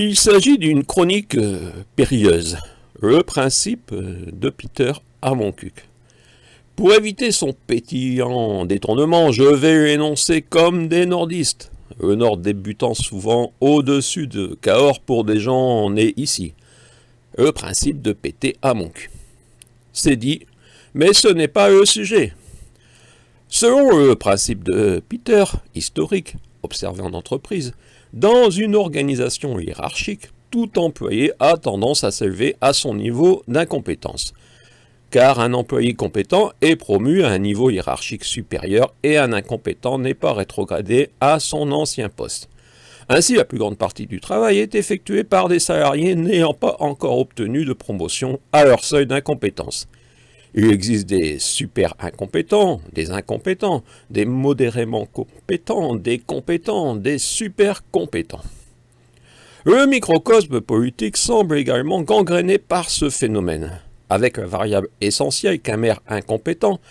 Il s'agit d'une chronique périlleuse, le principe de Peter Amoncuk. Pour éviter son pétillant détournement, je vais l'énoncer comme des nordistes, le nord débutant souvent au-dessus de Cahors pour des gens nés ici. Le principe de péter Amoncuk. C'est dit, mais ce n'est pas le sujet. Selon le principe de Peter, historique, observé en entreprise, dans une organisation hiérarchique, tout employé a tendance à s'élever à son niveau d'incompétence. Car un employé compétent est promu à un niveau hiérarchique supérieur et un incompétent n'est pas rétrogradé à son ancien poste. Ainsi, la plus grande partie du travail est effectuée par des salariés n'ayant pas encore obtenu de promotion à leur seuil d'incompétence. Il existe des super incompétents, des modérément compétents, des super compétents. Le microcosme politique semble également gangréné par ce phénomène, avec la variable essentielle qu'un maire incompétent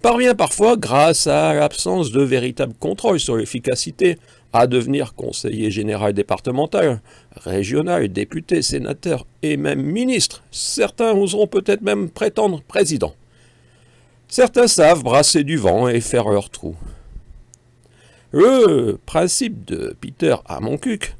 parvient parfois, grâce à l'absence de véritable contrôle sur l'efficacité, à devenir conseiller général départemental, régional, député, sénateur et même ministre. Certains oseront peut-être même prétendre président. Certains savent brasser du vent et faire leur trou. Le principe de Peter Amoncuk,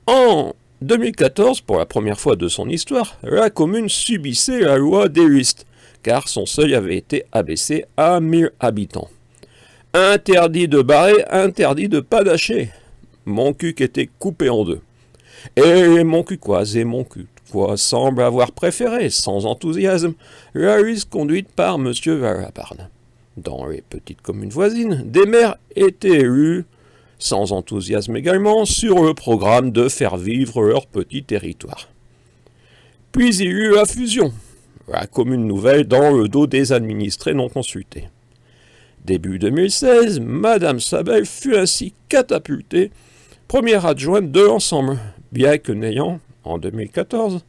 en 2014, pour la première fois de son histoire, la commune subissait la loi des listes, car son seuil avait été abaissé à 1000 habitants. Interdit de barrer, interdit de panacher. Moncuk était coupé en deux. Et les Moncucoises et Moncucois semblent avoir préféré, sans enthousiasme, la liste conduite par M. Valabarne. Dans les petites communes voisines, des maires étaient élus, sans enthousiasme également, sur le programme de faire vivre leur petit territoire. Puis il y eut la fusion, la commune nouvelle dans le dos des administrés non consultés. Début 2016, Madame Sabel fut ainsi catapultée, première adjointe de l'ensemble, bien que n'ayant, en 2014,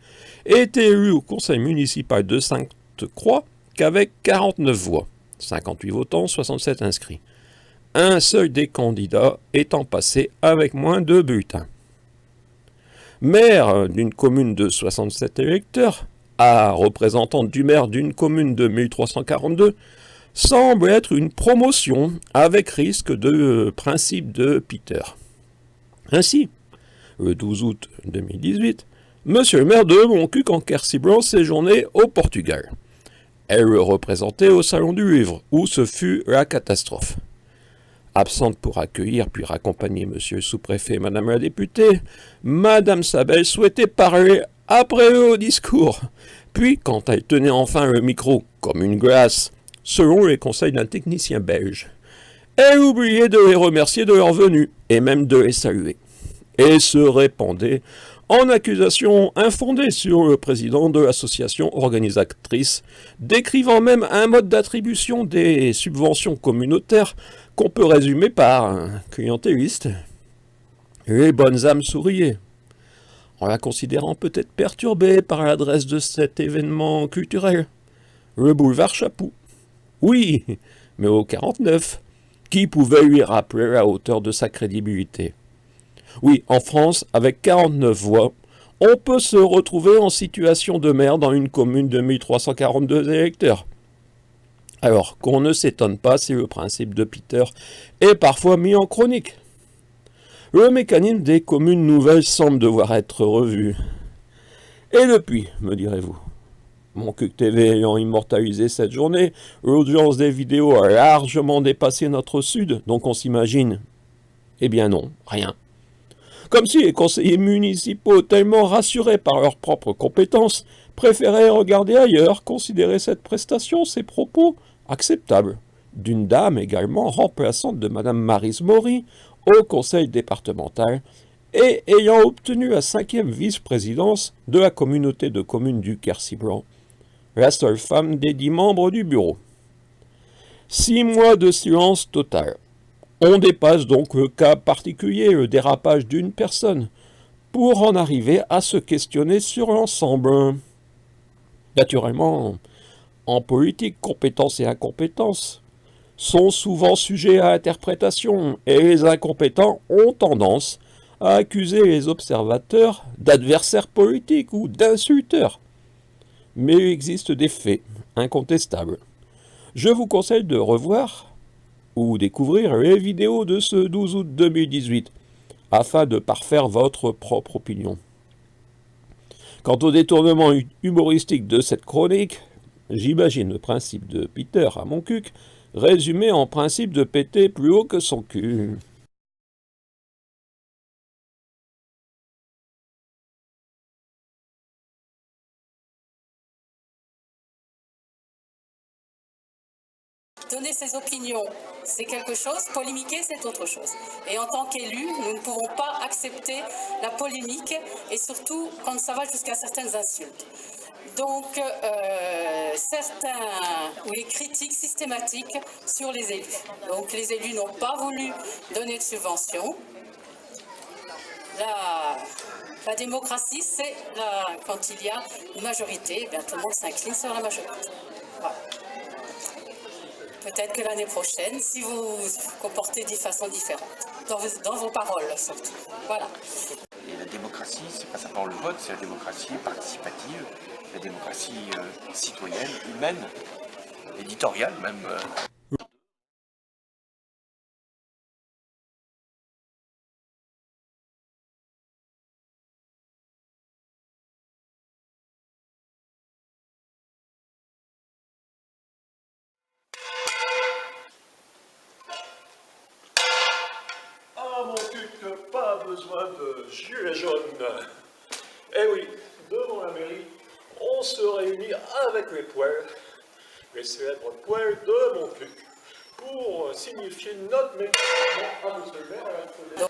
été élue au conseil municipal de Sainte-Croix qu'avec 49 voix, 58 votants, 67 inscrits. Un seul des candidats étant passé avec moins de bulletins. Maire d'une commune de 67 électeurs, à représentante du maire d'une commune de 1342, semble être une promotion avec risque de principe de Peter. Ainsi, le 12 août 2018, Monsieur le maire de Moncuk en Quercy-Blanc séjournait au Portugal. Elle le représentait au Salon du Livre, où ce fut la catastrophe. Absente pour accueillir puis raccompagner Monsieur le sous-préfet et Madame la députée, Madame Sabel souhaitait parler après eux au discours. Puis, quand elle tenait enfin le micro comme une glace, selon les conseils d'un technicien belge, elle oubliait de les remercier de leur venue et même de les saluer, et se répandait en accusations infondées sur le président de l'association organisatrice, décrivant même un mode d'attribution des subventions communautaires qu'on peut résumer par un clientéliste. Les bonnes âmes souriaient, en la considérant peut-être perturbée par l'adresse de cet événement culturel, le boulevard Chapoux. Oui, mais au 49, qui pouvait lui rappeler la hauteur de sa crédibilité? Oui, en France, avec 49 voix, on peut se retrouver en situation de maire dans une commune de 1342 électeurs. Alors qu'on ne s'étonne pas si le principe de Peter est parfois mis en chronique. Le mécanisme des communes nouvelles semble devoir être revu. Et depuis, me direz-vous, Moncuk TV ayant immortalisé cette journée, l'audience des vidéos a largement dépassé notre sud, donc on s'imagine. Eh bien non, rien. Comme si les conseillers municipaux, tellement rassurés par leurs propres compétences, préféraient regarder ailleurs, considérer cette prestation, ces propos, acceptables, d'une dame également remplaçante de Madame Maryse Maury au conseil départemental et ayant obtenu la 5e vice-présidence de la communauté de communes du Quercy-Blanc, la seule femme des 10 membres du bureau. 6 mois de silence total. On dépasse donc le cas particulier, le dérapage d'une personne, pour en arriver à se questionner sur l'ensemble. Naturellement, en politique, compétence et incompétence sont souvent sujets à interprétation, et les incompétents ont tendance à accuser les observateurs d'adversaires politiques ou d'insulteurs. Mais il existe des faits incontestables. Je vous conseille de revoir ou découvrir les vidéos de ce 12 août 2018 afin de parfaire votre propre opinion. Quant au détournement humoristique de cette chronique, j'imagine le principe de Peter à mon cuc résumé en principe de péter plus haut que son cul. Donner ses opinions, c'est quelque chose, polémiquer, c'est autre chose. Et en tant qu'élus, nous ne pouvons pas accepter la polémique, et surtout quand ça va jusqu'à certaines insultes. Donc, certains, ou les critiques systématiques sur les élus. Donc, les élus n'ont pas voulu donner de subventions. La démocratie, c'est quand il y a une majorité, eh bien, tout le monde s'incline sur la majorité. Voilà. Peut-être que l'année prochaine, si vous vous comportez de façon différente, dans vos paroles surtout. Voilà. Et la démocratie, c'est pas simplement le vote, c'est la démocratie participative, la démocratie citoyenne, humaine, éditoriale même. Ah mon cuc, pas besoin de gilets jaunes. Eh oui, devant la mairie, on se réunit avec les poils, les célèbres poils de mon cuc, pour signifier notre mécontentement à monsieur le maire.